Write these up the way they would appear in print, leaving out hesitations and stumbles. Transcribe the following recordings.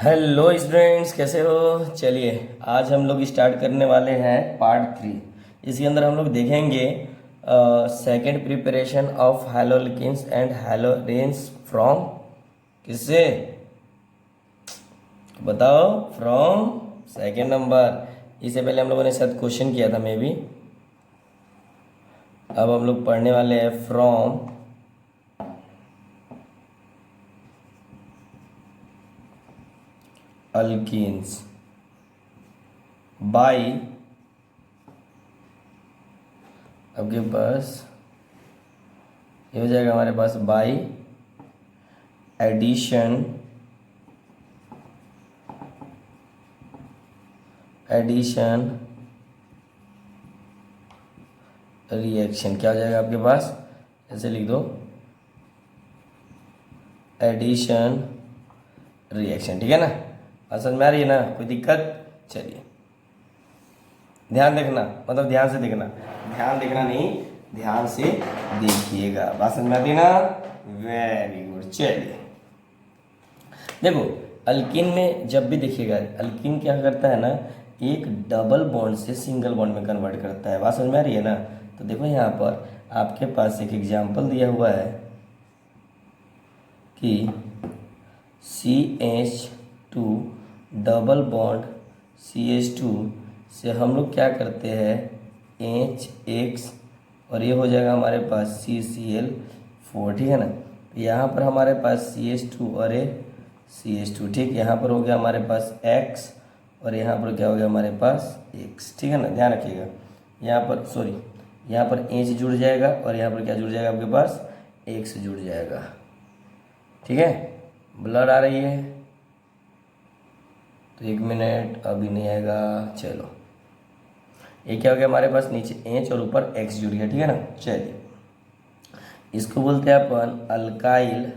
Hello students, कैसे हो। चलिए आज हम लोग स्टार्ट करने वाले हैं पार्ट 3। इसके अंदर हम लोग देखेंगे second preparation of haloalkanes and haloarenes from किससे बताओ, फ्रॉम सेकेंड नंबर। इससे पहले हम लोगों ने शायद क्वेश्चन किया था मे बी। अब हम लोग पढ़ने वाले हैं फ्रॉम अल्किन्स बाई, आपके पास ये हो जाएगा हमारे पास बाई एडिशन रिएक्शन। क्या हो जाएगा आपके पास, ऐसे लिख दो, एडिशन रिएक्शन। ठीक है ना, समझ में आ रही है ना, कोई दिक्कत। चलिए ध्यान देखना, मतलब ध्यान से देखना, ध्यान देखना नहीं, ध्यान से देखिएगा। बात समझ में आती है ना, वेरी गुड। चलिए देखो, अल्किन में जब भी देखिएगा, अल्किन क्या करता है ना, एक डबल बॉन्ड से सिंगल बॉन्ड में कन्वर्ट करता है। बात समझ में आ रही है ना। तो देखो यहाँ पर आपके पास एक एग्जाम्पल दिया हुआ है कि CH2 डबल बॉन्ड CH2 से हम लोग क्या करते हैं, HX, और ये हो जाएगा हमारे पास CCl4। ठीक है ना। यहाँ पर हमारे पास CH2 और ये CH2, ठीक। यहाँ पर हो गया हमारे पास X और यहाँ पर क्या हो गया हमारे पास X। ठीक है ना, ध्यान रखिएगा। यहाँ पर सॉरी, यहाँ पर H जुड़ जाएगा और यहाँ पर क्या जुड़ जाएगा आपके पास, X जुड़ जाएगा। ठीक है, ब्लड आ रही है तो 1 मिनट, अभी नहीं आएगा। चलो, ये क्या हो गया हमारे पास, नीचे H और ऊपर X जुड़ गया। ठीक है ना। चलिए इसको बोलते हैं अपन अल्काइल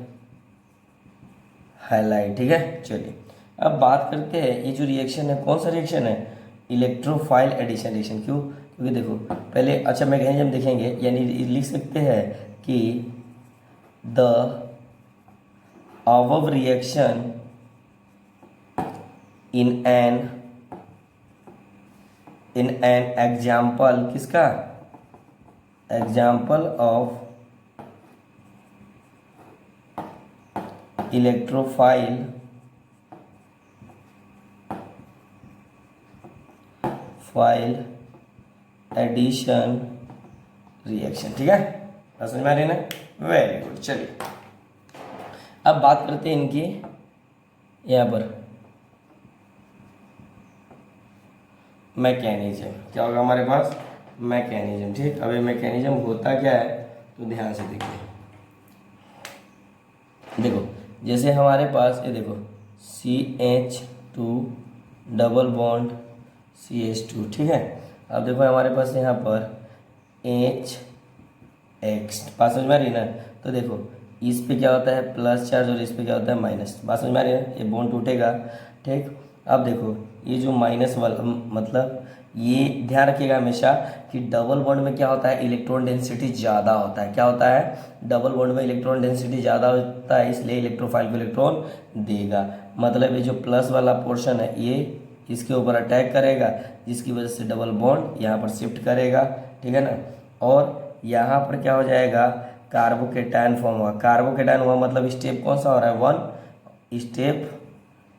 हाइलाइट। ठीक है। चलिए अब बात करते हैं, ये जो रिएक्शन है कौन सा रिएक्शन है, इलेक्ट्रोफाइल एडिशन रिएक्शन। क्यों, क्योंकि देखो पहले, अच्छा मैकेनिज्म देखेंगे, यानी लिख सकते हैं कि the above reaction in an example, किसका, example of electrophile addition reaction. ठीक है, समझ में आ रही है ना, वेरी गुड। चलिए अब बात करते हैं इनकी, यहाँ पर मैकेनिज्म। क्या होगा हमारे पास, मैकेनिज्म। ठीक, अब ये मैकेनिज्म होता क्या है, तो ध्यान से देखिए। देखो जैसे हमारे पास ये देखो CH2 डबल बॉन्ड CH2। ठीक है। अब देखो हमारे पास यहाँ पर HX, बात समझ में आ रही है ना। तो देखो इस पे क्या होता है प्लस चार्ज और इस पे क्या होता है माइनस। बात समझ में आ रही है, ये बॉन्ड टूटेगा। ठीक, अब देखो ये जो माइनस वाला, मतलब ये ध्यान रखिएगा हमेशा कि डबल बॉन्ड में क्या होता है, इलेक्ट्रॉन डेंसिटी ज़्यादा होता है। क्या होता है, डबल बॉन्ड में इलेक्ट्रॉन डेंसिटी ज़्यादा होता है, इसलिए इलेक्ट्रोफाइल को इलेक्ट्रॉन देगा। मतलब ये जो प्लस वाला पोर्शन है ये इसके ऊपर अटैक करेगा, जिसकी वजह से डबल बॉन्ड यहाँ पर शिफ्ट करेगा। ठीक है ना। और यहाँ पर क्या हो जाएगा, कार्बोकेटायन फॉर्म हुआ। कार्बोकेटायन हुआ मतलब स्टेप कौन सा हो रहा है, 1, स्टेप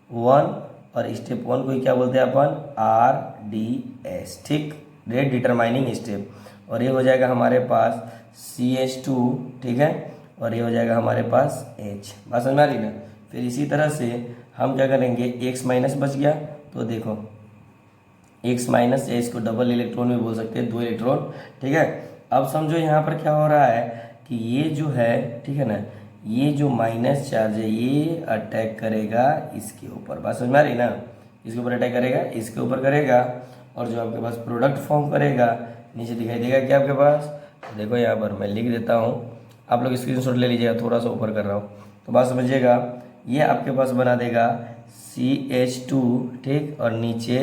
1। और स्टेप 1 को ही क्या बोलते हैं अपन, RDS। ठीक, रेट डिटरमाइनिंग स्टेप। और ये हो जाएगा हमारे पास CH2। ठीक है, और ये हो जाएगा हमारे पास H। बात समझ में आ रही ना। फिर इसी तरह से हम क्या करेंगे, X माइनस बच गया, तो देखो X माइनस या इसको डबल इलेक्ट्रॉन भी बोल सकते हैं, 2 इलेक्ट्रॉन। ठीक है। अब समझो यहाँ पर क्या हो रहा है कि ये जो है, ठीक है ना, ये जो माइनस चार्ज है ये अटैक करेगा इसके ऊपर। बात समझ में आ रही ना, इसके ऊपर अटैक करेगा, इसके ऊपर करेगा, और जो आपके पास प्रोडक्ट फॉर्म करेगा नीचे दिखाई देगा क्या आपके पास। देखो यहाँ पर मैं लिख देता हूँ, आप लोग स्क्रीनशॉट ले लीजिएगा, थोड़ा सा ऊपर कर रहा हूँ तो बात समझिएगा। ये आपके पास बना देगा CH2, ठीक, और नीचे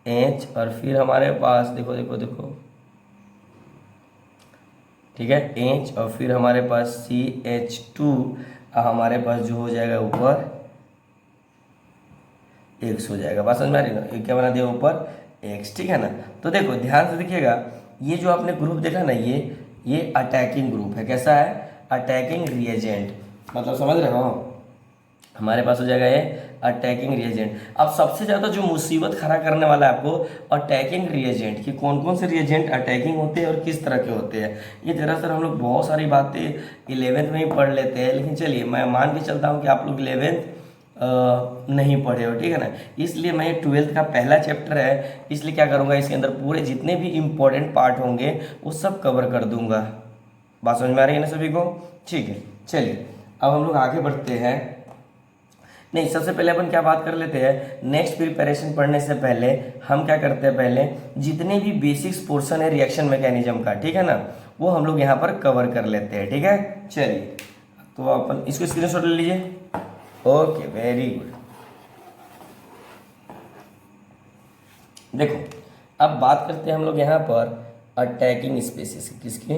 H, और फिर हमारे पास देखो देखो देखो, ठीक है, H, और फिर हमारे पास CH2, हमारे पास जो हो जाएगा ऊपर एक्स हो जाएगा। बात समझ में आ रही ना, ये क्या बना दिया ऊपर एक्स, ठीक है ना। तो देखो ध्यान से देखिएगा, ये जो आपने ग्रुप देखा ना, ये अटैकिंग ग्रुप है। कैसा है? अटैकिंग रिएजेंट, मतलब समझ रहे हो, हमारे पास हो जाएगा ये अटैकिंग रिएजेंट। अब सबसे ज़्यादा जो मुसीबत खड़ा करने वाला है आपको अटैकिंग रिएजेंट कि कौन कौन से रिएजेंट अटैकिंग होते हैं और किस तरह के होते हैं। ये दरअसल हम लोग बहुत सारी बातें 11th में ही पढ़ लेते हैं, लेकिन चलिए मैं मान के चलता हूँ कि आप लोग 11th नहीं पढ़े हो, ठीक है ना। इसलिए मैं 12th का पहला चैप्टर है, इसलिए क्या करूँगा, इसके अंदर पूरे जितने भी इम्पोर्टेंट पार्ट होंगे वो सब कवर कर दूंगा। बात समझ में आ रही है ना सभी को? ठीक है, चलिए अब हम लोग आगे बढ़ते हैं। नहीं, सबसे पहले अपन क्या बात कर लेते हैं, नेक्स्ट प्रिपरेशन पढ़ने से पहले हम क्या करते हैं, पहले जितने भी बेसिक्स पोर्शन है रिएक्शन मैकेनिज्म का, ठीक है ना, वो हम लोग यहाँ पर कवर कर लेते हैं, ठीक है। चलिए तो अपन इसको स्क्रीनशॉट ले लीजिए। Okay, very good. देखो अब बात करते हैं हम लोग यहाँ पर अटैकिंग स्पेसिस, किसकी?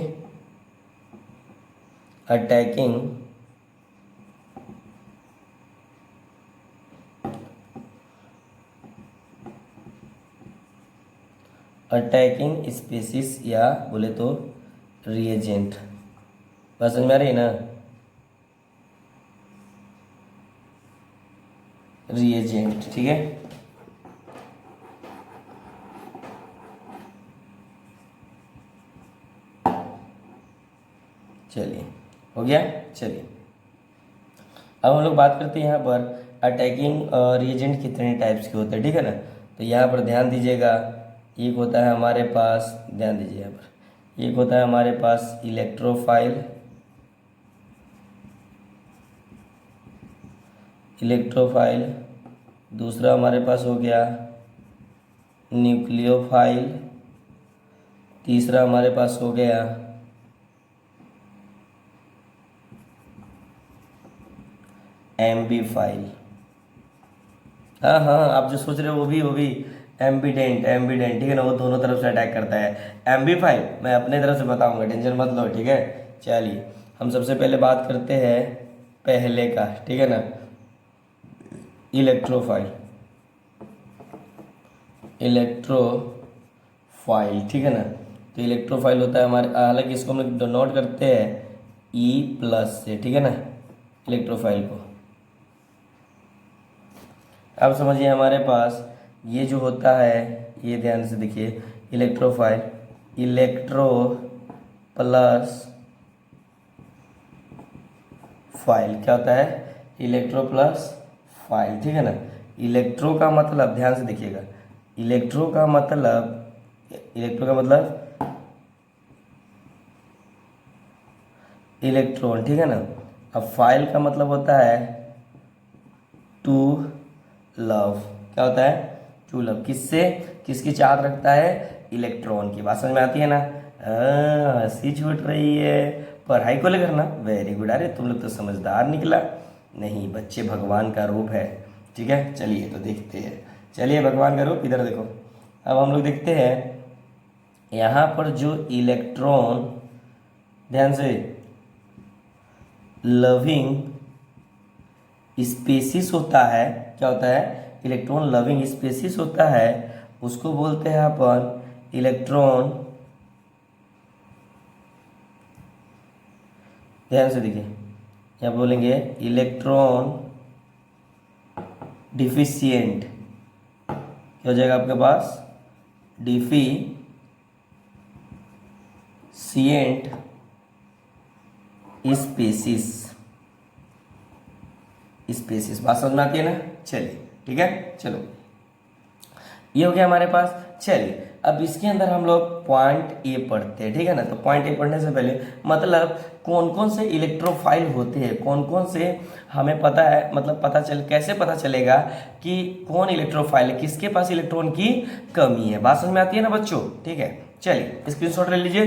अटैकिंग अटैकिंग स्पेसिस या बोले तो रिएजेंट। बात समझ में आ रही है ना? रिएजेंट, ठीक है। चलिए हो गया। चलिए अब हम लोग बात करते हैं यहाँ पर अटैकिंग रिएजेंट कितने टाइप्स के होते हैं, ठीक है ना। तो यहाँ पर ध्यान दीजिएगा, एक होता है हमारे पास, ध्यान दीजिए यहाँ पर, एक होता है हमारे पास इलेक्ट्रोफाइल, दूसरा हमारे पास हो गया न्यूक्लियोफाइल, तीसरा हमारे पास हो गया एम्बीफाइल। हाँ हाँ, आप जो सोच रहे हो वो भी एम्बिडेंट, ठीक है ना, वो दोनों तरफ से अटैक करता है। एम्बीफाइल मैं अपने तरफ से बताऊंगा, टेंशन मत लो, ठीक है। चलिए हम सबसे पहले बात करते हैं पहले का, ठीक है ना, इलेक्ट्रोफाइल, ठीक है ना। तो इलेक्ट्रोफाइल होता है हमारे, हालांकि इसको हम लोग डिनोट करते हैं E+ से, ठीक है ना, इलेक्ट्रोफाइल को। अब समझिए हमारे पास ये जो होता है, ये ध्यान से देखिए, इलेक्ट्रोफाइल, इलेक्ट्रो प्लस फाइल, क्या होता है? इलेक्ट्रो प्लस फाइल, ठीक है ना। इलेक्ट्रो का मतलब ध्यान से देखिएगा, इलेक्ट्रो का मतलब इलेक्ट्रॉन, ठीक है ना। अब फाइल का मतलब होता है टू लव, क्या होता है? टू लव, किससे? किसकी चाहत रखता है? इलेक्ट्रॉन की। बात समझ में आती है ना? हंसी छूट रही है पढ़ाई को लेकर ना, वेरी गुड। अरे तुम लोग तो समझदार निकला। नहीं, बच्चे भगवान का रूप है, ठीक है। चलिए तो देखते हैं, चलिए भगवान का रूप इधर देखो। अब हम लोग देखते हैं यहाँ पर जो इलेक्ट्रॉन, ध्यान से, लविंग स्पेसिस होता है, क्या होता है? इलेक्ट्रॉन लविंग स्पेसिस होता है, उसको बोलते हैं अपन इलेक्ट्रॉन, ध्यान से देखिए, यहाँ बोलेंगे इलेक्ट्रॉन डिफिशिएंट, क्या हो जाएगा आपके पास? Deficient spaces. बात समझ में आती है ना? चलिए ठीक है, चलो ये हो गया हमारे पास। चलिए अब इसके अंदर हम लोग पॉइंट ए पढ़ते हैं, ठीक है ना। तो पॉइंट ए पढ़ने से पहले मतलब कौन कौन से इलेक्ट्रोफाइल होते हैं, कौन कौन से हमें पता है, मतलब कैसे पता चलेगा कि कौन इलेक्ट्रोफाइल है, किसके पास इलेक्ट्रॉन की कमी है। बात समझ में आती है ना बच्चों? ठीक है, चलिए स्क्रीनशॉट ले लीजिए,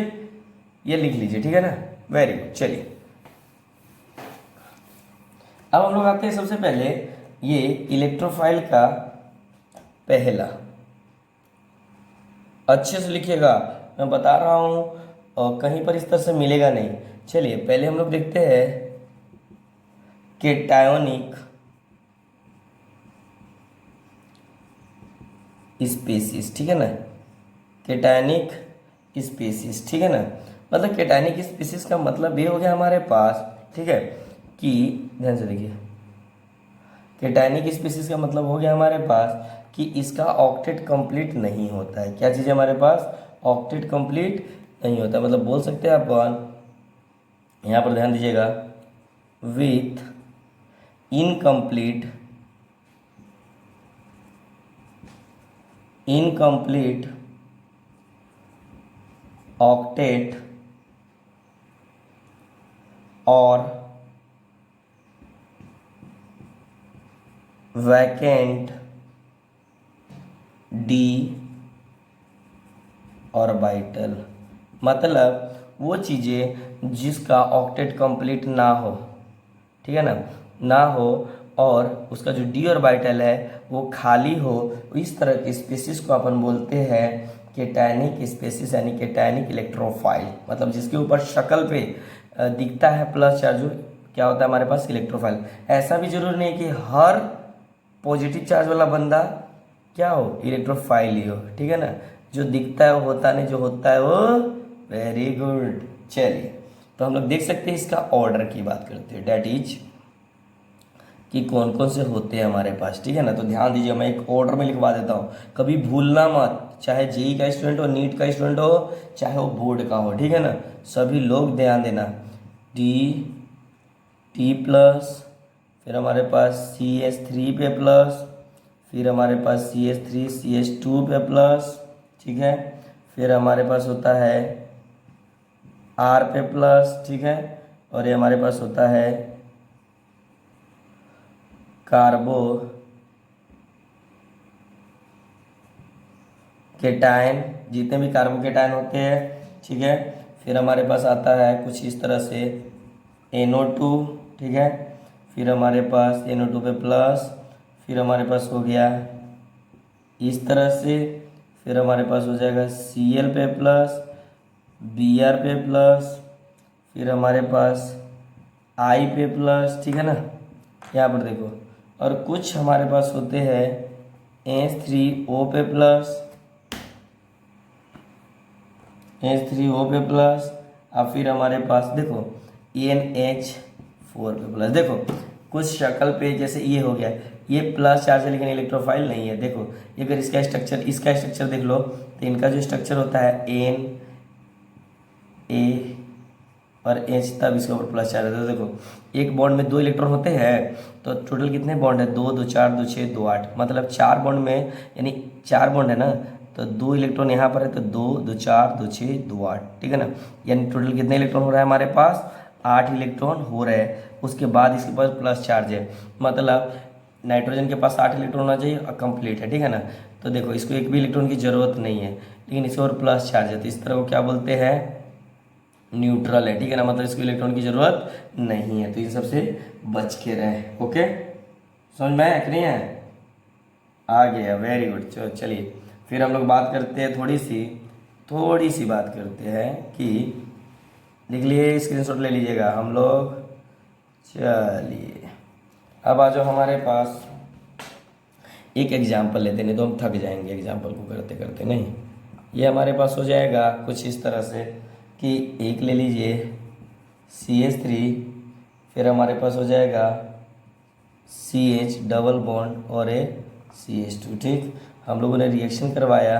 ये लिख लीजिए, ठीक है ना, वेरी गुड। चलिए अब हम लोग आते हैं सबसे पहले ये इलेक्ट्रोफाइल का पहला, अच्छे से लिखिएगा, मैं बता रहा हूँ और कहीं पर इस तरह से मिलेगा नहीं। चलिए पहले हम लोग देखते हैं केटायोनिक स्पीसीज, ठीक है ना, केटायनिक स्पीसीज, ठीक है ना। मतलब केटायनिक स्पीसीज का मतलब ये हो गया हमारे पास, ठीक है, कि ध्यान से देखिए, केटायनिक स्पीसीज का मतलब हो गया हमारे पास कि इसका ऑक्टेट कंप्लीट नहीं होता है। क्या चीज़ है हमारे पास, ऑक्टेट कंप्लीट नहीं होता, मतलब बोल सकते हैं आप वन, यहाँ पर ध्यान दीजिएगा, विथ इनकम्प्लीट ऑक्टेट और वैकेंट डी ऑर्बिटल, मतलब वो चीज़ें जिसका ऑक्टेट कंप्लीट ना हो, ठीक है ना हो, और उसका जो डी ऑर्बिटल है वो खाली हो, इस तरह के स्पीसीज को अपन बोलते हैं केटायनिक स्पीसीज, यानी केटायनिक इलेक्ट्रोफाइल। मतलब जिसके ऊपर शक्ल पे दिखता है प्लस चार्ज, जो क्या होता है हमारे पास, इलेक्ट्रोफाइल। ऐसा भी जरूरी नहीं कि हर पॉजिटिव चार्ज वाला बंदा क्या हो, इलेक्ट्रोफाइल ही हो, ठीक है ना। जो दिखता है वो होता नहीं, जो होता है वो, वेरी गुड। चलिए, तो हम लोग देख सकते हैं इसका ऑर्डर की बात करते हैं, डैट इज कि कौन कौन से होते हैं हमारे पास, ठीक है ना। तो ध्यान दीजिए, मैं एक ऑर्डर में लिखवा देता हूँ, कभी भूलना मत, चाहे जेई का स्टूडेंट हो, नीट का स्टूडेंट हो, चाहे वो बोर्ड का हो, ठीक है ना। सभी लोग ध्यान देना, टी टी प्लस, फिर हमारे पास CH3 पे प्लस, फिर हमारे पास CH3 CH2 पे प्लस, ठीक है। फिर हमारे पास होता है R पे प्लस, ठीक है। और ये हमारे पास होता है कार्बो केटायन, जितने भी कार्बोकेटायन होते हैं, ठीक है। फिर हमारे पास आता है कुछ इस तरह से NO2, ठीक है। फिर हमारे पास NO2 पे प्लस, फिर हमारे पास हो गया इस तरह से, फिर हमारे पास हो जाएगा Cl पे प्लस, Br पे प्लस, फिर हमारे पास I पे प्लस, ठीक है ना। यहाँ पर देखो, और कुछ हमारे पास होते हैं H3O पे प्लस, H3O पे प्लस, और फिर हमारे पास देखो NH4 पे प्लस। देखो कुछ शक्ल पे जैसे ये हो गया, ये प्लस चार्ज है लेकिन इलेक्ट्रोफाइल नहीं है। देखो अगर इसका स्ट्रक्चर देख लो, तो इनका जो स्ट्रक्चर होता है N A और H, तब इसके ऊपर प्लस चार्ज है। तो देखो एक बॉन्ड में 2 इलेक्ट्रॉन होते हैं, तो टोटल कितने बॉन्ड है, 2 2 4 2 6 2 8, मतलब 4 बॉन्ड में, यानी 4 बॉन्ड है ना, तो 2 इलेक्ट्रॉन यहाँ पर है, तो 2 2 4 2 6 2 8, ठीक है ना। यानी टोटल कितने इलेक्ट्रॉन हो रहा है हमारे पास, 8 इलेक्ट्रॉन हो रहे हैं। उसके बाद इसके पास प्लस चार्ज है, मतलब नाइट्रोजन के पास 8 इलेक्ट्रॉन होना चाहिए और कंप्लीट है, ठीक है ना। तो देखो इसको एक भी इलेक्ट्रॉन की ज़रूरत नहीं है, लेकिन इसके ऊपर प्लस चार्ज है, तो इस तरह को क्या बोलते हैं, न्यूट्रल है, ठीक है ना। मतलब इसको इलेक्ट्रॉन की ज़रूरत नहीं है, तो इन सबसे बच के रहे। ओके, समझ में आया कि नहीं है, आ गया, वेरी गुड। चलिए फिर हम लोग बात करते हैं, थोड़ी सी बात करते हैं कि, लिख लिए, स्क्रीनशॉट ले लीजिएगा हम लोग। चलिए अब आ जाओ हमारे पास, एक एग्जाम्पल लेते, नहीं तो हम थक जाएंगे एग्जाम्पल को करते करते। नहीं, ये हमारे पास हो जाएगा कुछ इस तरह से कि एक ले लीजिए CH3, फिर हमारे पास हो जाएगा CH डबल बॉन्ड और ए CH2, ठीक। हम लोगों ने रिएक्शन करवाया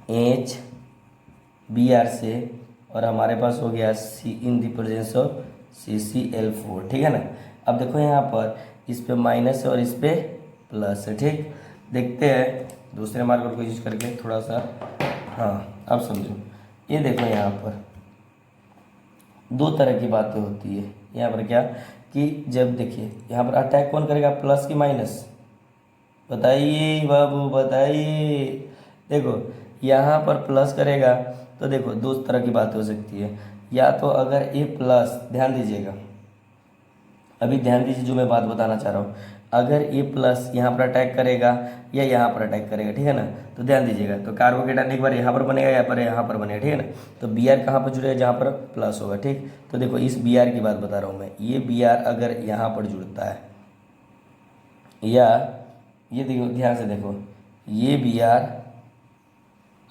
HBr से, और हमारे पास हो गया C in the presence of CCl4, ठीक है ना। अब देखो यहाँ पर इस पे माइनस है और इस पे प्लस है, ठीक। देखते हैं दूसरे मार्कर को यूज करके थोड़ा सा, हाँ अब समझो। ये देखो यहाँ पर 2 तरह की बातें होती है। यहाँ पर क्या कि जब देखिए यहाँ पर अटैक कौन करेगा, प्लस की माइनस, बताइए बाबू बताइए। देखो यहाँ पर प्लस करेगा, तो देखो 2 तरह की बातें हो सकती है, या तो अगर ए प्लस, ध्यान दीजिएगा, अभी ध्यान दीजिए जो मैं बात बताना चाह रहा हूँ, अगर ए प्लस यहाँ पर अटैक करेगा या यहाँ पर अटैक करेगा, ठीक है ना। तो ध्यान दीजिएगा, तो कार्बोकेटायन एक बार यहाँ पर बनेगा, यहाँ पर बनेगा, ठीक है ना। तो Br कहाँ पर जुड़ेगा, जहाँ पर प्लस होगा, ठीक। तो देखो इस Br की बात बता रहा हूँ मैं, ये Br अगर यहाँ पर जुड़ता है या ये देखो ध्यान से देखो, ये Br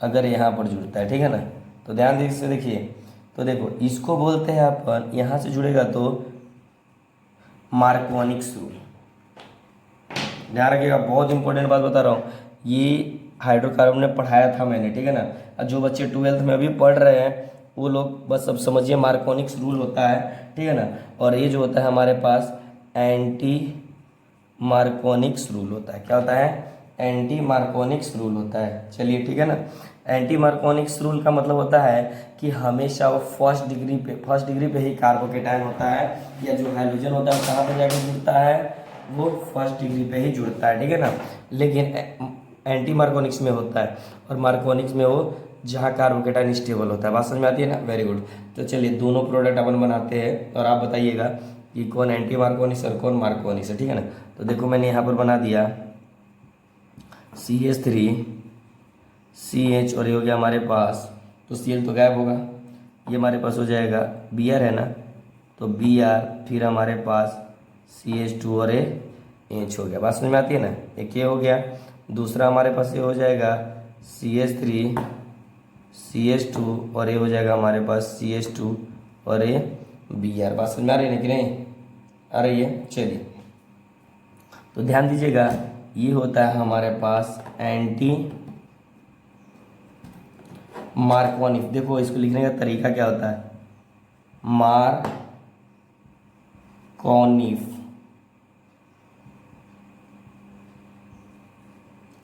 अगर यहाँ पर जुड़ता है, ठीक है ना, तो ध्यान से देखिए, तो देखो इसको बोलते हैं अपन, यहाँ से जुड़ेगा तो मार्कोनिक्स रूल। ध्यान रखिएगा, बहुत इंपॉर्टेंट बात बता रहा हूँ, ये हाइड्रोकार्बन में पढ़ाया था मैंने, ठीक है ना। और जो बच्चे 12th में अभी पढ़ रहे हैं वो लोग बस अब समझिए मार्कोनिक्स रूल होता है, ठीक है ना। और ये जो होता है हमारे पास एंटी मार्कोनिक्स रूल होता है। क्या होता है? एंटी मार्कोनिक्स रूल होता है। चलिए ठीक है ना। एंटी मार्कोनिक्स रूल का मतलब होता है कि हमेशा वो फर्स्ट डिग्री पे ही कार्बोकेटायन होता है, या जो हाइड्रोजन होता है वो कहाँ पर जाकर जुड़ता है, वो फर्स्ट डिग्री पे ही जुड़ता है, ठीक है ना। लेकिन एंटी मार्कोनिक्स में होता है, और मार्कोनिक्स में वो जहाँ कार्बोकेटायन स्टेबल होता है। बात समझ में आती है ना? Very good. तो चलिए दोनों प्रोडक्ट अपन बनाते हैं और आप बताइएगा कि कौन एंटी मार्कोनिक्स और कौन मार्कोनिक्स है, ठीक है ना। तो देखो मैंने यहाँ पर बना दिया CH3CH, और ये हो गया हमारे पास, तो Cl तो गायब होगा, ये हमारे पास हो जाएगा Br है ना, तो Br, फिर हमारे पास CH2 और H हो गया। बात समझ में आती है ना। एक ये हो गया, दूसरा हमारे पास ये हो जाएगा CH3CH2, और ये हो जाएगा हमारे पास CH2 और ये Br। बात समझ में आ रही है ना कि नहीं आ रही है? चलिए तो ध्यान दीजिएगा, ये होता है हमारे पास एंटी मार्कोनिक। देखो इसको लिखने का तरीका क्या होता है, मार्कोनिफ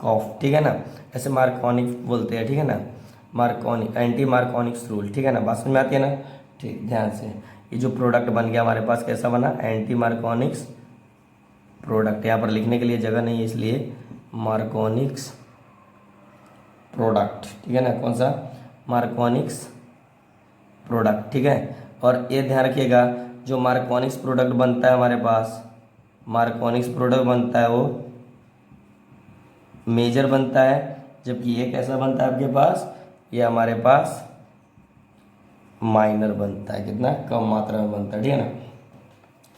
कॉफ, ठीक है ना, ऐसे मार्कोनिक बोलते हैं, ठीक है ना। मार्कोनिक, एंटी मार्कोनिक्स रूल, ठीक है ना। बात समझ में आती है ना? ठीक, ध्यान से, ये जो प्रोडक्ट बन गया हमारे पास कैसा बना, एंटी मार्कोनिक्स प्रोडक्ट। यहाँ पर लिखने के लिए जगह नहीं है इसलिए मार्कोनिक्स प्रोडक्ट, ठीक है ना। कौन सा? मार्कोनिक्स प्रोडक्ट, ठीक है। और ये ध्यान रखिएगा, जो मार्कोनिक्स प्रोडक्ट बनता है हमारे पास, मार्कोनिक्स प्रोडक्ट बनता है वो मेजर बनता है, जबकि ये कैसा बनता है आपके पास, ये हमारे पास माइनर बनता है। कितना कम मात्रा में बनता है, ठीक है ना।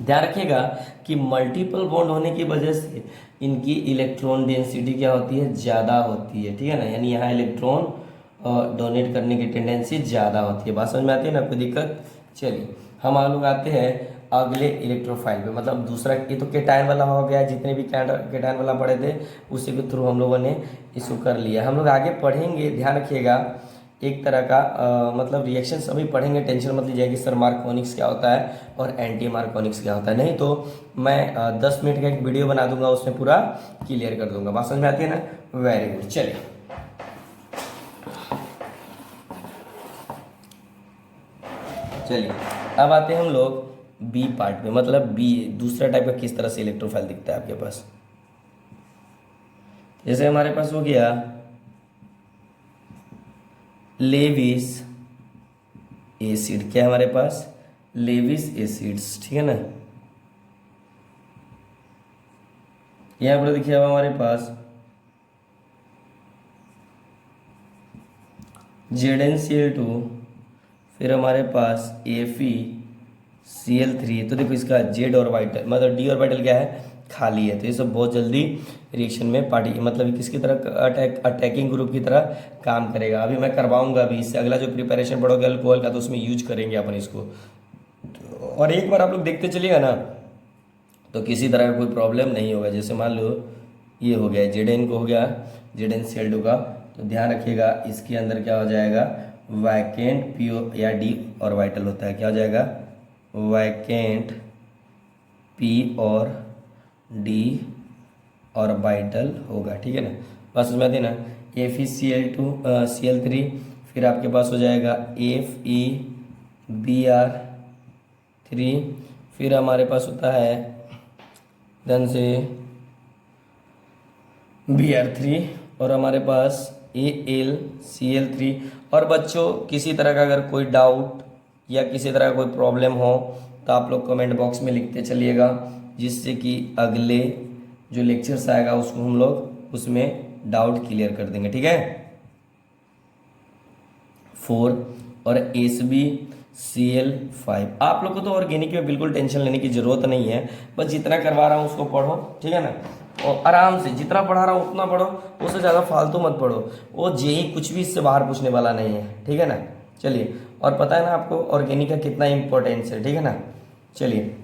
ध्यान रखिएगा कि मल्टीपल बॉन्ड होने की वजह से इनकी इलेक्ट्रॉन डेंसिटी क्या होती है, ज़्यादा होती है, ठीक है ना। यानी यहाँ इलेक्ट्रॉन डोनेट करने की टेंडेंसी ज़्यादा होती है। बात समझ में आती है ना? कोई दिक्कत? चलिए हम लोग आते हैं अगले इलेक्ट्रोफाइल पे, मतलब दूसरा, ये तो केटायन वाला हो गया, जितने भी केटायन वाला पढ़े थे उसी के थ्रू हम लोगों ने इसको कर लिया। हम लोग आगे पढ़ेंगे, ध्यान रखिएगा, एक तरह का मतलब रिएक्शन सभी पढ़ेंगे, टेंशन मत लीजिए कि सर मार्कोनिक्स क्या होता है और एंटी मार्कोनिक्स क्या होता है। नहीं तो मैं 10 मिनट का एक वीडियो बना दूंगा, उसमें पूरा क्लियर कर दूंगा। बात समझ में आती है ना? Very good. चलिए अब आते हैं हम लोग बी पार्ट में, मतलब बी दूसरा टाइप का किस तरह से इलेक्ट्रोफाइल दिखता है आपके पास। जैसे हमारे पास हो गया लेविस एसिड, क्या है हमारे पास, लेविस एसिड्स, ठीक है ना। यहां पर देखिए अब हमारे पास ZnCl2, फिर हमारे पास FeCl3। तो देखो इसका जेड ऑर्बिटल मतलब डी ऑर्बिटल क्या है, खाली है। तो ये सब बहुत जल्दी रिएक्शन में मतलब किसकी तरह अटैकिंग ग्रुप की तरह काम करेगा। अभी मैं करवाऊंगा, अभी इससे अगला जो प्रिपरेशन पढ़ोगे अल्कोहल का, तो उसमें यूज करेंगे अपन इसको। और एक बार आप लोग देखते चलिएगा ना, तो किसी तरह का कोई प्रॉब्लम नहीं होगा। जैसे मान लो ये हो गया Zn को, हो गया ZnCl2 का, तो ध्यान रखिएगा इसके अंदर क्या हो जाएगा, वैकेंट पी या डी ऑर्बिटल होता है। क्या हो जाएगा, वैकेंट पी और डी ऑर्बिटल होगा, ठीक है ना। बस समझ में आती है ना। FeCl3, फिर आपके पास हो जाएगा FeBr3, फिर हमारे पास होता है देन से Br3, और हमारे पास AlCl3। और बच्चों किसी तरह का अगर कोई डाउट या किसी तरह का कोई प्रॉब्लम हो तो आप लोग कमेंट बॉक्स में लिखते चलिएगा, जिससे कि अगले जो लेक्चर्स आएगा उसको हम लोग उसमें डाउट क्लियर कर देंगे, ठीक है। 4 और SbCl5। आप लोग को तो ऑर्गेनिक में बिल्कुल टेंशन लेने की ज़रूरत नहीं है, बस जितना करवा रहा हूँ उसको पढ़ो, ठीक है ना। और आराम से जितना पढ़ा रहा हूँ उतना पढ़ो, उससे ज़्यादा फालतू मत पढ़ो। वो जेई कुछ भी इससे बाहर पूछने वाला नहीं है, ठीक है ना। चलिए, और पता है ना आपको ऑर्गेनिक का कितना इंपॉर्टेंस है, ठीक है ना। चलिए,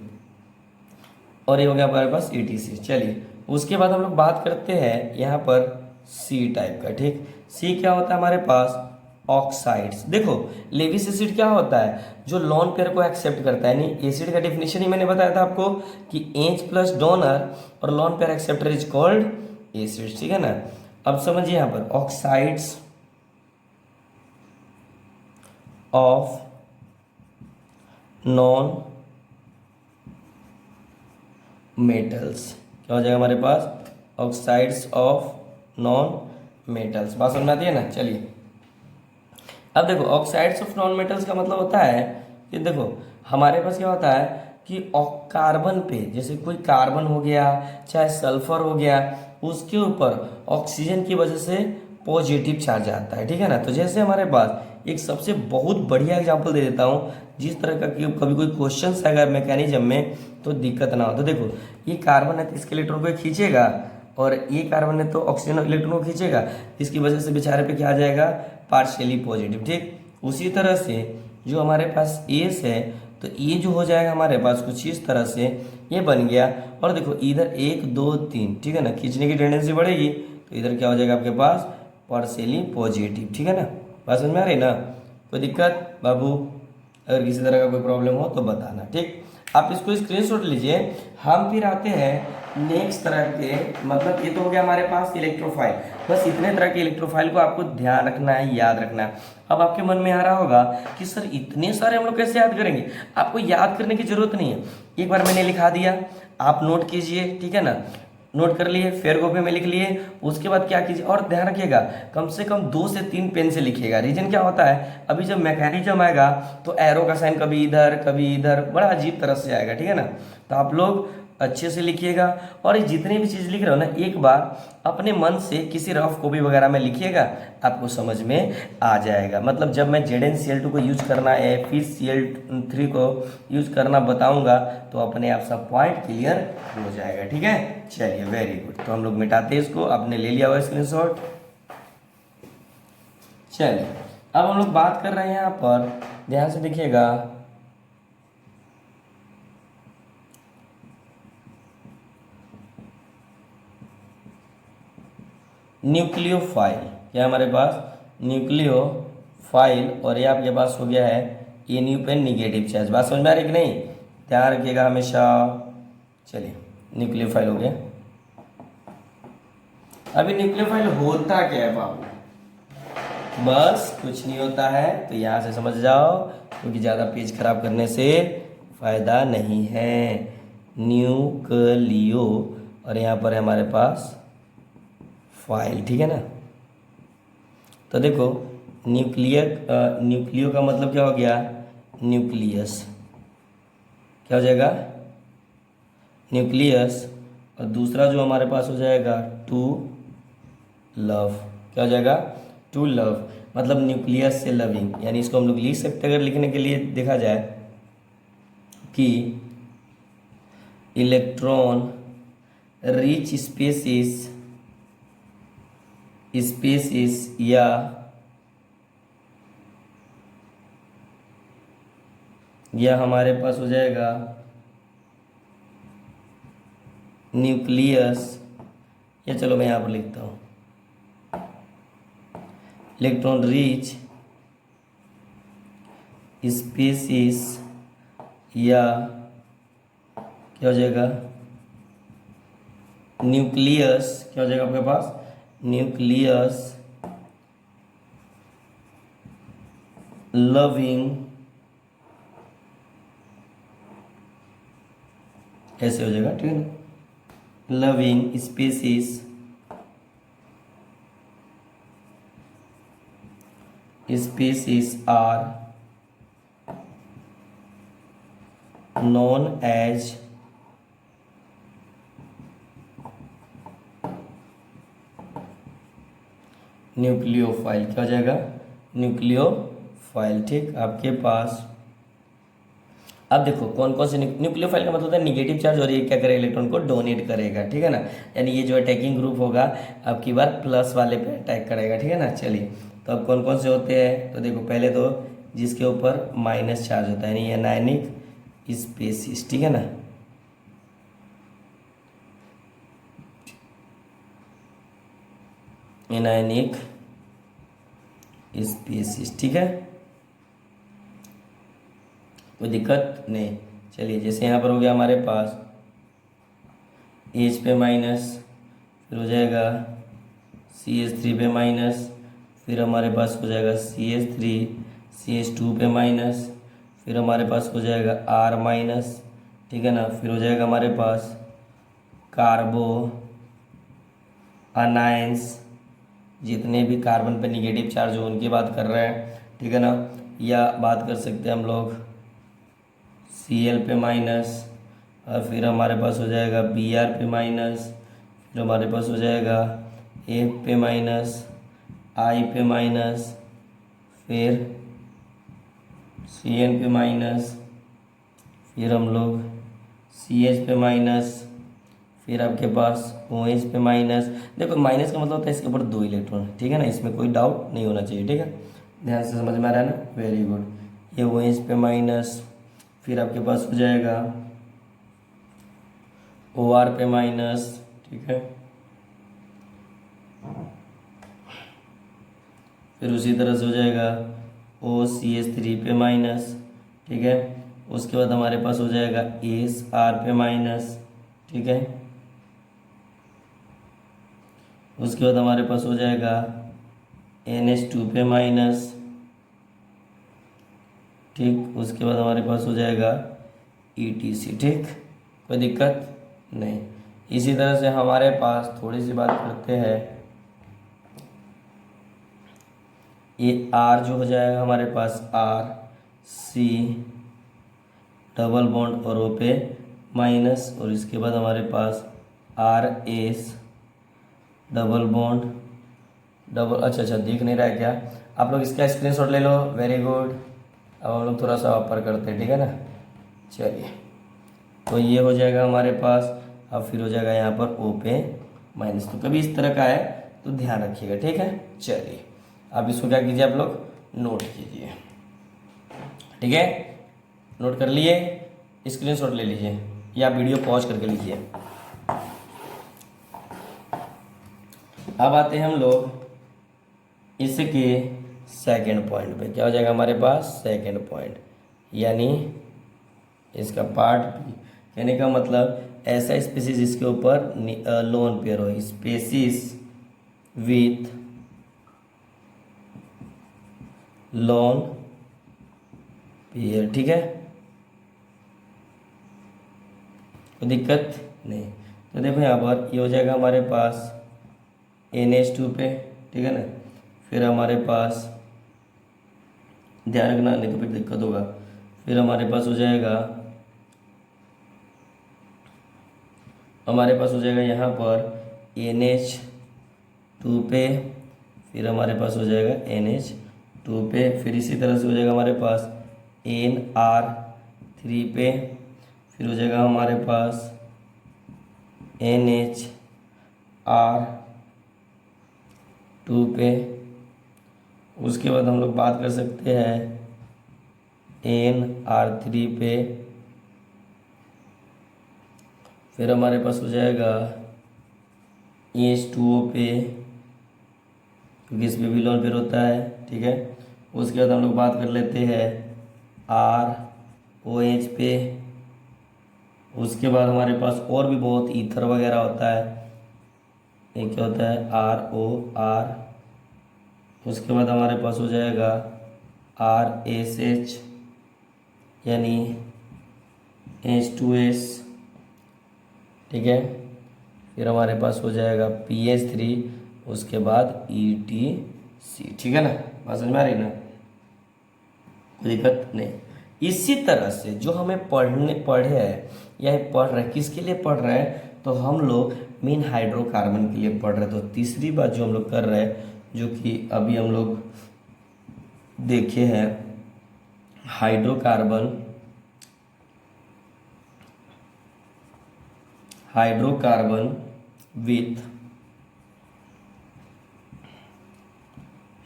और ये हो गया हमारे पास ETC। चलिए, उसके बाद हम लोग बात करते हैं यहाँ पर सी टाइप का, ठीक। सी क्या होता है हमारे पास, ऑक्साइड्स। देखो, लेविस एसिड क्या होता है, जो लॉन पेयर को एक्सेप्ट करता है। यानी एसिड का डेफिनेशन ही मैंने बताया था आपको कि H प्लस डोनर और lone pair acceptor is called acid, ठीक है ना। अब समझिए यहाँ पर ऑक्साइड्स ऑफ नॉन मेटल्स, क्या हो जाएगा हमारे पास, ऑक्साइड्स ऑफ नॉन मेटल्स। बात समझ में आती है ना। चलिए, अब देखो ऑक्साइड्स ऑफ नॉन मेटल्स का मतलब होता है कि देखो हमारे पास क्या होता है कि कार्बन पे, जैसे कोई कार्बन हो गया चाहे सल्फर हो गया, उसके ऊपर ऑक्सीजन की वजह से पॉजिटिव चार्ज आता है, ठीक है ना। तो जैसे हमारे पास एक सबसे बहुत बढ़िया एग्जांपल दे देता हूँ, जिस तरह का कि कभी कोई क्वेश्चन आएगा मैकेनिज्म में तो दिक्कत ना हो। तो देखो, ये कार्बन है तो इसके इलेक्ट्रॉन को खींचेगा, और ये कार्बन है तो ऑक्सीजन इलेक्ट्रॉन को खींचेगा, इसकी वजह से बेचारे पे क्या आ जाएगा, पार्शियली पॉजिटिव, ठीक। उसी तरह से जो हमारे पास एस है, तो ये जो हो जाएगा हमारे पास कुछ इस तरह से ये बन गया। और देखो इधर 1 2 3, ठीक है ना, खींचने की टेंडेंसी बढ़ेगी, तो इधर क्या हो जाएगा आपके पास, पार्शियली पॉजिटिव, ठीक है ना। बात समझ में आ रही ना। कोई दिक्कत बाबू, अगर किसी तरह का कोई प्रॉब्लम हो तो बताना, ठीक। आप इसको स्क्रीनशॉट लीजिए। हम फिर आते हैं नेक्स्ट तरह के, मतलब ये तो हो गया हमारे पास इलेक्ट्रोफाइल। बस इतने तरह के इलेक्ट्रोफाइल को आपको ध्यान रखना है, याद रखना है। अब आपके मन में आ रहा होगा कि सर इतने सारे हम लोग कैसे याद करेंगे। आपको याद करने की जरूरत नहीं है, एक बार मैंने लिखा दिया, आप नोट कीजिए, ठीक है ना। नोट कर लिए, फेयर कॉपी में लिख लिए। उसके बाद क्या कीजिए, और ध्यान रखिएगा कम से कम 2 से 3 पेन से लिखिएगा। रीजन क्या होता है, अभी जब मैकेनिज्म आएगा तो एरो का साइन कभी इधर कभी इधर, बड़ा अजीब तरह से आएगा, ठीक है ना। तो आप लोग अच्छे से लिखिएगा, और ये जितनी भी चीज़ लिख रहे हो ना, एक बार अपने मन से किसी रफ कॉपी वगैरह में लिखिएगा, आपको समझ में आ जाएगा। मतलब जब मैं ZnCl2 को यूज करना है, फिर Cl3 को यूज करना बताऊंगा, तो अपने आप सब पॉइंट क्लियर हो जाएगा, ठीक है। चलिए, वेरी गुड। तो हम लोग मिटाते हैं इसको, आपने ले लिया हुआ स्क्रीनशॉट। चलिए, अब हम लोग बात कर रहे हैं यहाँ पर, ध्यान से देखिएगा, न्यूक्लियोफाइल। क्या हमारे पास, न्यूक्लियोफाइल, और ये आपके पास हो गया है NU पेन निगेटिव चार्ज। बात समझ में आ रही कि नहीं, ध्यान रखिएगा हमेशा। चलिए, न्यूक्लियोफाइल हो गया। अभी न्यूक्लियोफाइल होता क्या है बाबू, बस कुछ नहीं होता है, तो यहाँ से समझ जाओ, क्योंकि ज़्यादा पेज खराब करने से फायदा नहीं है। न्यूक्लियो, और यहाँ पर है हमारे पास फाइल, ठीक है ना। तो देखो न्यूक्लियो का मतलब क्या हो गया, न्यूक्लियस, क्या हो जाएगा, न्यूक्लियस। और दूसरा जो हमारे पास हो जाएगा टू लव, क्या हो जाएगा, टू लव, मतलब न्यूक्लियस से लविंग। यानी इसको हम लोग लिख सकते हैं, अगर लिखने के लिए देखा जाए कि इलेक्ट्रॉन रिच स्पेसिस या हमारे पास हो जाएगा न्यूक्लियस, या चलो मैं यहाँ पर लिखता हूँ इलेक्ट्रॉन रिच स्पेसिस, या क्या हो जाएगा, न्यूक्लियस, क्या हो जाएगा आपके पास, न्यूक्लियस लविंग, ऐसे हो जाएगा, ठीक है ना, leaving species are known as nucleophile. क्या हो जाएगा, न्यूक्लियोफाइल, ठीक। आपके पास अब देखो कौन कौन से न्यूक्लियोफाइल का मतलब होता है निगेटिव चार्ज, और ये क्या करेगा, इलेक्ट्रॉन को डोनेट करेगा, ठीक है ना। यानी ये जो अटैकिंग ग्रुप होगा अब की बार प्लस वाले पे अटैक करेगा, ठीक है ना। चलिए तो अब कौन कौन से होते हैं, तो देखो पहले तो जिसके ऊपर माइनस चार्ज होता है, यानी एनायनिक स्पेसिस, ठीक है ना। एनायनिक स्पेसिस, ठीक है, कोई दिक्कत नहीं। चलिए जैसे यहाँ पर हो गया हमारे पास एच पे माइनस, फिर हो जाएगा CH3 पे माइनस, फिर हमारे पास हो जाएगा CH3 CH2 पे माइनस, फिर हमारे पास हो जाएगा R माइनस, ठीक है ना। फिर हो जाएगा हमारे पास कार्बो अनायंस, जितने भी कार्बन पे निगेटिव चार्ज हो उनकी बात कर रहे हैं, ठीक है ना। या बात कर सकते हैं हम लोग Cl पे माइनस, और फिर हमारे पास हो जाएगा Br पे माइनस, फिर हमारे पास हो जाएगा F पे माइनस, I पे माइनस, फिर Cn पे माइनस, फिर हम लोग CH पे माइनस, फिर आपके पास OH पे माइनस। देखो माइनस का मतलब होता है इसके ऊपर 2 इलेक्ट्रॉन, ठीक है ना, इसमें कोई डाउट नहीं होना चाहिए, ठीक है। ध्यान से समझ में आ रहा है ना, वेरी गुड। ये OH पे माइनस, फिर आपके पास हो जाएगा OR पे माइनस, ठीक है। फिर उसी तरह से हो जाएगा OCH3 पे माइनस, ठीक है। उसके बाद हमारे पास हो जाएगा SR पे माइनस, ठीक है। उसके बाद हमारे पास हो जाएगा NH2 पे माइनस, ठीक। उसके बाद हमारे पास हो जाएगा ETC, ठीक, कोई दिक्कत नहीं। इसी तरह से हमारे पास थोड़ी सी बात करते हैं, ये R जो हो जाएगा हमारे पास RC डबल बॉन्ड और O पे माइनस, और इसके बाद हमारे पास RS डबल बॉन्ड डबल, अच्छा दिख नहीं रहा है क्या, आप लोग इसका स्क्रीनशॉट ले लो, वेरी गुड। अब हम लोग थोड़ा सा ऊपर करते हैं, ठीक है ना। चलिए तो ये हो जाएगा हमारे पास, अब फिर हो जाएगा यहाँ पर O पे माइनस। तो कभी इस तरह का है तो ध्यान रखिएगा, ठीक है। चलिए अब इसको क्या कीजिए, आप लोग नोट कीजिए, ठीक है। नोट कर लिए, स्क्रीनशॉट ले लीजिए या वीडियो पॉज करके लीजिए। अब आते हैं हम लोग इसके सेकंड पॉइंट पे, क्या हो जाएगा हमारे पास सेकंड पॉइंट, यानी इसका पार्ट बी। कहने का मतलब ऐसा स्पीसीज जिसके ऊपर लोन पेयर हो, स्पीसीज विथ लोन पेयर, ठीक है, कोई दिक्कत नहीं। तो देखो यहाँ पर ये हो जाएगा हमारे पास NH2 पे, ठीक है ना। फिर हमारे पास ध्यान रखना नहीं तो फिर दिक्कत होगा। फिर हमारे पास हो जाएगा यहाँ पर NH2 पे, फिर हमारे पास हो जाएगा NH2 पे, फिर इसी तरह से हो जाएगा हमारे पास NR3 पे, फिर हो जाएगा हमारे पास NHR2 पे। उसके बाद हम लोग बात कर सकते हैं NR3 पे, फिर हमारे पास हो जाएगा H2O पे, क्योंकि इस पे भी लोन पेयर होता है, ठीक है। उसके बाद हम लोग बात कर लेते हैं ROH पे। उसके बाद हमारे पास और भी बहुत ईथर वगैरह होता है, एक क्या होता है ROR। उसके बाद हमारे पास हो जाएगा RSH यानी H2S, ठीक है। फिर हमारे पास हो जाएगा PH3, उसके बाद ETC, ठीक है ना, बात समझ में आ रही ना, कोई दिक्कत नहीं। इसी तरह से जो हमें पढ़े हैं या पढ़ रहे किसके लिए पढ़ रहे हैं, तो हम लोग मेन हाइड्रोकार्बन के लिए पढ़ रहे हैं। तो तीसरी बात जो हम लोग कर रहे हैं, जो कि अभी हम लोग देखे हैं hydrocarbon hydrocarbon with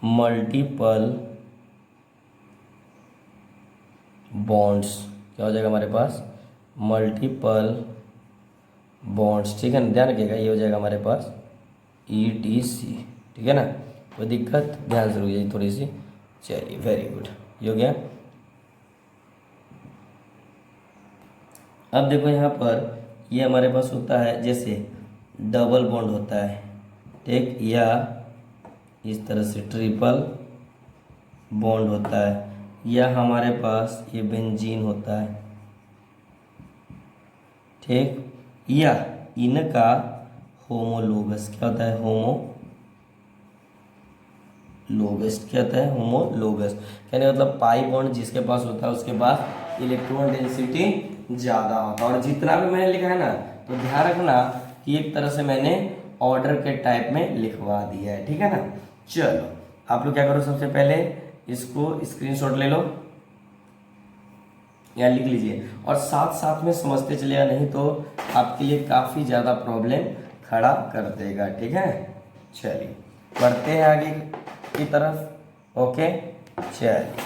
multiple bonds, क्या हो जाएगा हमारे पास, मल्टीपल बॉन्ड्स, ठीक है ना, ध्यान रखिएगा, ये हो जाएगा हमारे पास ETC, ठीक है ना, कोई दिक्कत, ध्यान से रुकिए थोड़ी सी, चलिए वेरी गुड, ये हो गया। अब देखो यहाँ पर ये हमारे पास होता है जैसे डबल बॉन्ड होता है, ठीक, या इस तरह से ट्रिपल बॉन्ड होता है, या हमारे पास ये बेंजीन होता है, ठीक, या इनका होमोलोगस, क्या होता है, होमोलोगस, क्या होता है, होमोलोगस, कहने मतलब पाई बॉन्ड जिसके पास होता है उसके पास इलेक्ट्रॉन डेंसिटी ज़्यादा होता है। और जितना भी मैंने लिखा है ना, तो ध्यान रखना कि एक तरह से मैंने ऑर्डर के टाइप में लिखवा दिया है, ठीक है ना। चलो आप लोग क्या करो, सबसे पहले इसको स्क्रीनशॉट ले लो या लिख लीजिए, और साथ साथ में समझते चलिएगा, नहीं तो आपके लिए काफ़ी ज़्यादा प्रॉब्लम खड़ा कर देगा, ठीक है। चलिए बढ़ते हैं आगे की तरफ, ओके। चलिए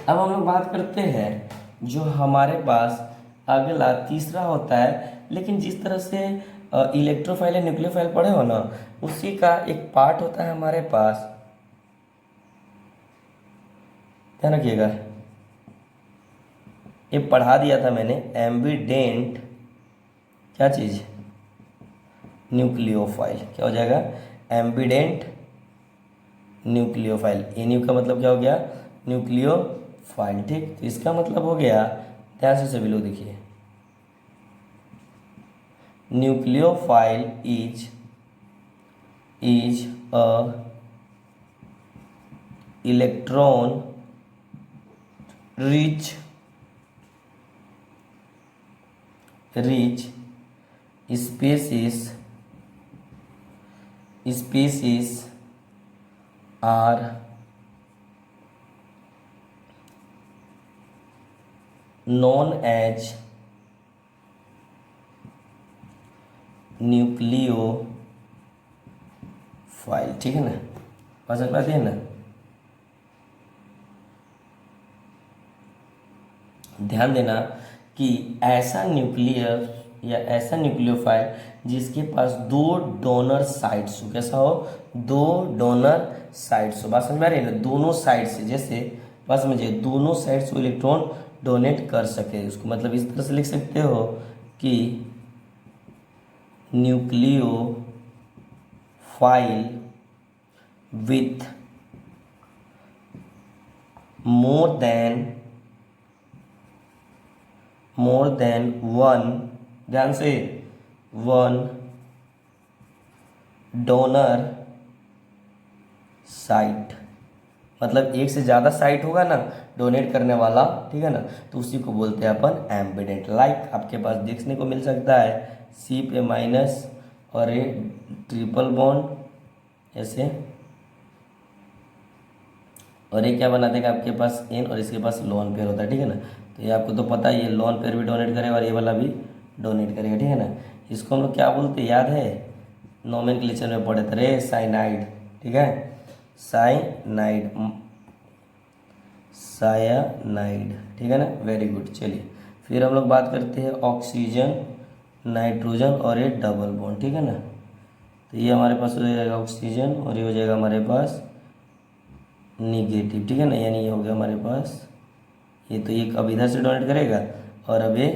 अब हम लोग बात करते हैं जो हमारे पास अगला तीसरा होता है, लेकिन जिस तरह से इलेक्ट्रोफाइल या न्यूक्लियोफाइल पढ़े हो ना, उसी का एक पार्ट होता है हमारे पास, ध्यान रखिएगा, ये पढ़ा दिया था मैंने, एम्बिडेंट क्या चीज़, न्यूक्लियोफाइल, क्या हो जाएगा, एम्बिडेंट न्यूक्लियोफाइल, न्यू का मतलब क्या हो गया, न्यूक्लियोफाइल, ठीक, तो इसका मतलब हो गया, ध्यान से सभी लोग देखिए, nucleophile is a electron rich species are known as nucleophile, ठीक है ना, बात समझ पाती है ना। ध्यान देना कि ऐसा न्यूक्लियर या ऐसा न्यूक्लियोफाइल जिसके पास दो डोनर साइट्स हो, कैसा हो, दो डोनर साइट्स हो, बात समझ में आ रही है ना, दोनों साइड से, जैसे बात समझिए, दोनों साइड से इलेक्ट्रॉन डोनेट कर सके, उसको मतलब इस तरह से लिख सकते हो कि nucleophile with more than one, ध्यान से, वन डोनर साइट, मतलब एक से ज़्यादा साइट होगा ना डोनेट करने वाला, ठीक है ना, तो उसी को बोलते हैं अपन एम्बिडेंट। लाइक आपके पास देखने को मिल सकता है सी पे माइनस और ए ट्रिपल बॉन्ड ऐसे, और ये क्या बना देगा आपके पास एन, और इसके पास लोन पेयर होता है, ठीक है ना, तो ये आपको तो पता है, ये लोन पेयर भी डोनेट करेगा और ये वाला भी डोनेट करेगा, ठीक है ना। इसको हम लोग क्या बोलते हैं, याद है, नोमेनक्लेचर में पढ़े थे रे, साइनाइड, ठीक है, साइनाइड, ठीक है ना, वेरी गुड। चलिए फिर हम लोग बात करते हैं ऑक्सीजन, नाइट्रोजन और ये डबल बॉन्ड, ठीक है ना, तो ये हमारे पास हो जाएगा ऑक्सीजन और ये हो जाएगा हमारे पास निगेटिव, ठीक है ना, यानी ये हो गया हमारे पास, ये तो एक अब इधर से डोनेट करेगा और अब ये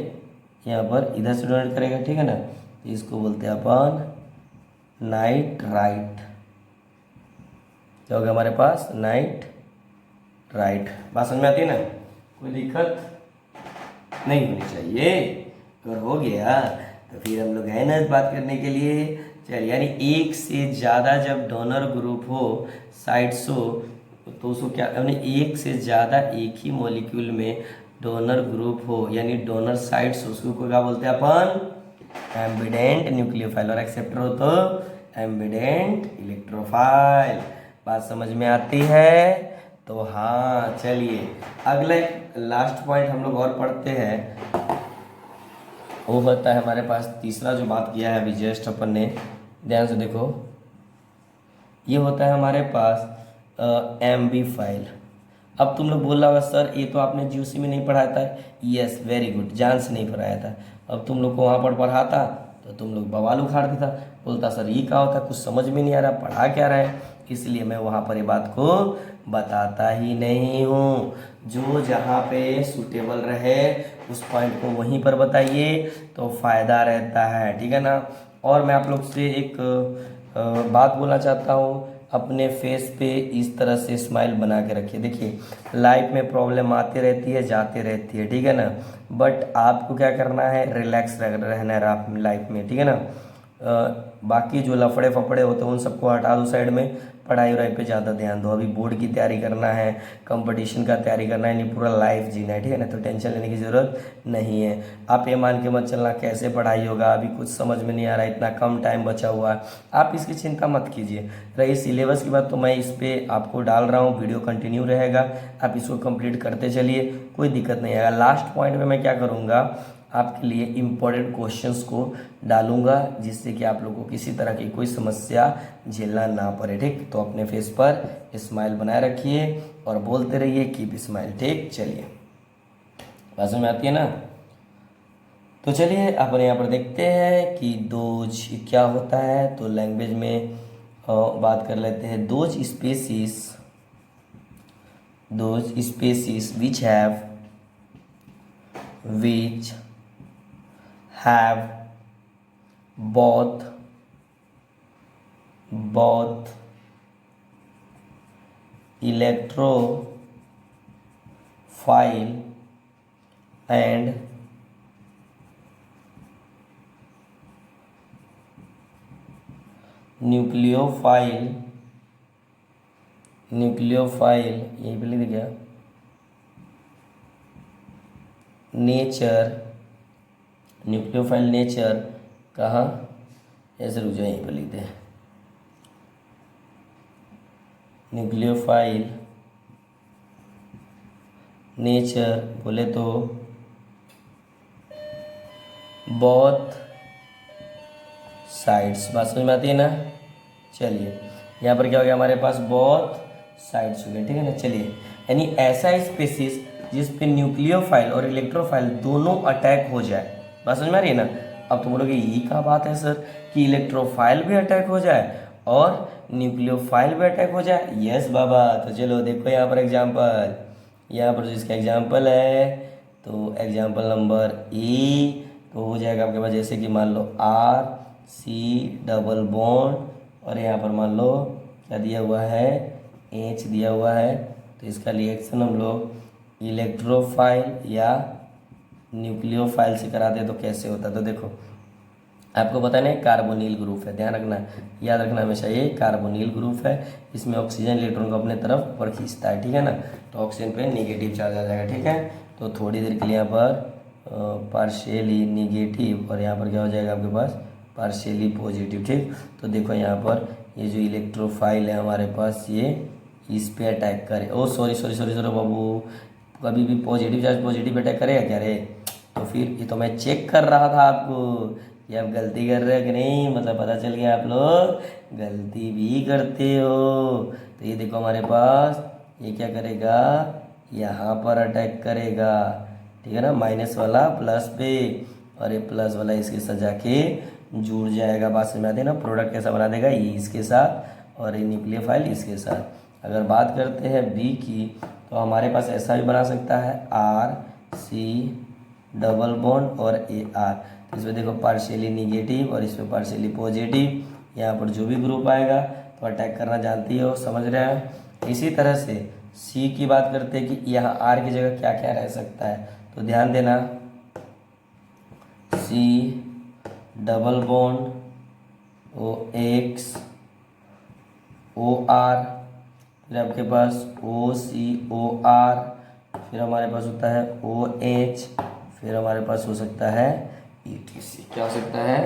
यहाँ पर इधर से डोनेट करेगा, ठीक है ना, तो इसको बोलते हैं अपन नाइट्राइट, क्या हो गया हमारे पास, नाइट्राइट, बात समझ में आती है ना, कोई दिक्कत नहीं होनी चाहिए, अगर हो गया तो फिर हम लोग है ना इस बात करने के लिए। चलिए, यानी एक से ज़्यादा जब डोनर ग्रुप हो, साइड्स हो, तो उसको क्या, यानी एक से ज़्यादा एक ही मॉलिक्यूल में डोनर ग्रुप हो, यानी डोनर साइड्स हो, उसको क्या बोलते हैं अपन, एम्बिडेंट न्यूक्लियोफाइल, और एक्सेप्टर हो तो एम्बिडेंट इलेक्ट्रोफाइल। बात समझ में आती है तो हाँ, चलिए अगला एक लास्ट पॉइंट हम लोग और पढ़ते हैं, वो होता है हमारे पास तीसरा जो बात किया है अभी जस्ट अपन ने, ध्यान से देखो, ये होता है हमारे पास MB फाइल। अब तुम लोग बोल रहा होगा सर ये तो आपने GOC में नहीं पढ़ाया था। यस, वेरी गुड, जान से नहीं पढ़ाया था। अब तुम लोग को वहाँ पर पढ़ाता तो तुम लोग बवाल उखाड़ देता, बोलता सर ये क्या होता, कुछ समझ में नहीं आ रहा, पढ़ा क्या रहा है। इसलिए मैं वहाँ पर ये बात को बताता ही नहीं हूँ। जो जहाँ पे सूटेबल रहे उस पॉइंट को वहीं पर बताइए तो फ़ायदा रहता है, ठीक है ना। और मैं आप लोग से एक बात बोलना चाहता हूँ, अपने फेस पे इस तरह से स्माइल बना के रखिए। देखिए लाइफ में प्रॉब्लम आती रहती है जाती रहती है, ठीक है ना, बट आपको क्या करना है, रिलैक्स रहना है आप लाइफ में, ठीक है ना। बाकी जो लफड़े फफड़े होते हैं उन सबको हटा दो साइड में, पढ़ाई वढ़ाई पे ज़्यादा ध्यान दो। अभी बोर्ड की तैयारी करना है, कंपटीशन का तैयारी करना है, नहीं पूरा लाइफ जीना है, ठीक है ना, तो टेंशन लेने की ज़रूरत नहीं है। आप ये मान के मत चलना कैसे पढ़ाई होगा, अभी कुछ समझ में नहीं आ रहा, इतना कम टाइम बचा हुआ है, आप इसकी चिंता मत कीजिए। रही सिलेबस की बात तो मैं इस पर आपको डाल रहा हूँ, वीडियो कंटिन्यू रहेगा, आप इसको कंप्लीट करते चलिए, कोई दिक्कत नहीं आएगा। लास्ट पॉइंट में मैं क्या करूँगा, आपके लिए इम्पोर्टेंट क्वेश्चंस को डालूंगा जिससे कि आप लोगों को किसी तरह की कोई समस्या झेलना ना पड़े, ठीक। तो अपने फेस पर स्माइल बनाए रखिए और बोलते रहिए कीप स्माइल, ठीक। चलिए बात समझ में आती है ना। तो चलिए अपन यहाँ पर देखते हैं कि दोज क्या होता है। तो लैंग्वेज में बात कर लेते हैं। Those species which have both electrophile and nucleophile यही पे लिख दिया, न्यूक्लियोफाइल नेचर कहाँ, ऐसे रुक जाए, यहीं पर लिख दे। न्यूक्लियोफाइल नेचर बोले तो बोथ साइड्स, बात समझ में आती है ना। चलिए यहाँ पर क्या हो गया, हमारे पास बोथ साइड्स हो गए, ठीक है ना। चलिए यानी ऐसा स्पीसीज जिस पे न्यूक्लियोफाइल और इलेक्ट्रोफाइल दोनों अटैक हो जाए, बात समझ में आ रही है ना। अब तुम बोलोगे ये क्या बात है सर कि इलेक्ट्रोफाइल भी अटैक हो जाए और न्यूक्लियोफाइल भी अटैक हो जाए। यस बाबा, तो चलो देखो यहाँ पर एग्जाम्पल, यहाँ पर जो इसका एग्जाम्पल है तो एग्जाम्पल नंबर E तो हो जाएगा आपके पास, जैसे कि मान लो RC डबल बॉन्ड और यहाँ पर मान लो क्या दिया हुआ है, H दिया हुआ है। तो इसका रिएक्शन हम लोग इलेक्ट्रोफाइल या न्यूक्लियोफाइल से कराते हैं तो कैसे होता है। तो देखो आपको पता नहीं कार्बोनिल ग्रुप है, ध्यान रखना, याद रखना हमेशा, ये कार्बोनिल ग्रुप है। इसमें ऑक्सीजन इलेक्ट्रॉन को अपने तरफ ऊपर खींचता है, ठीक है ना। तो ऑक्सीजन पे नेगेटिव चार्ज आ जाएगा, ठीक है। तो थोड़ी देर के लिए यहाँ पर पार्शियली नेगेटिव और यहाँ पर क्या हो जाएगा आपके पास पार्शियली पॉजिटिव, ठीक। तो देखो यहाँ पर ये जो इलेक्ट्रोफाइल है हमारे पास ये इस पे अटैक करे, ओ सॉरी बाबू, कभी भी पॉजिटिव चार्ज पॉजिटिव अटैक करेगा क्या रे। तो फिर ये तो मैं चेक कर रहा था आपको ये आप गलती कर रहे हो कि नहीं, मतलब पता चल गया आप लोग गलती भी करते हो। तो ये देखो हमारे पास ये क्या करेगा, यहाँ पर अटैक करेगा, ठीक है ना, माइनस वाला प्लस पे और ये प्लस वाला इसके साथ जाके जुड़ जाएगा। बात समझ में आती है ना। प्रोडक्ट कैसा बना देगा, ये इसके साथ और ये न्यूक्लियोफाइल इसके साथ। अगर बात करते हैं B की तो हमारे पास ऐसा भी बना सकता है RC डबल बॉन्ड और AR। तो इसमें देखो पार्शियली निगेटिव और इसमें पार्शियली पॉजिटिव, यहाँ पर जो भी ग्रुप आएगा तो अटैक करना जानती हो, समझ रहे हैं। इसी तरह से C की बात करते हैं कि यहाँ R की जगह क्या क्या रह सकता है, तो ध्यान देना C double bond OX OR, फिर आपके पास OCOR, फिर हमारे पास होता है OH, फिर हमारे पास हो सकता है ETC। क्या हो सकता है,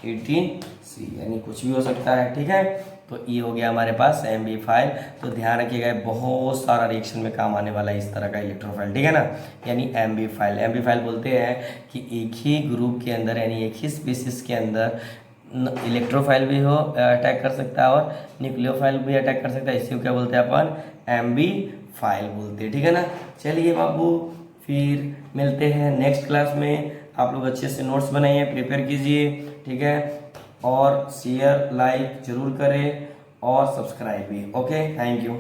ETC, यानी कुछ भी हो सकता है, ठीक है। तो ये हो गया हमारे पास एम्बी फाइल। तो ध्यान रखिएगा बहुत सारा रिएक्शन में काम आने वाला है इस तरह का इलेक्ट्रोफाइल, ठीक है ना। यानी एम्बी फाइल, एम्बी फाइल बोलते हैं कि एक ही ग्रुप के अंदर यानी एक ही स्पीसीज के अंदर इलेक्ट्रोफाइल भी हो अटैक कर सकता है और न्यूक्लियोफाइल भी अटैक कर सकता है, इसी को क्या बोलते हैं अपन, एम्बी फाइल बोलते हैं, ठीक है ना। चलिए बाबू फिर मिलते हैं नेक्स्ट क्लास में। आप लोग अच्छे से नोट्स बनाइए, प्रिपेयर कीजिए, ठीक है, और शेयर लाइक जरूर करें और सब्सक्राइब भी। Okay, thank you.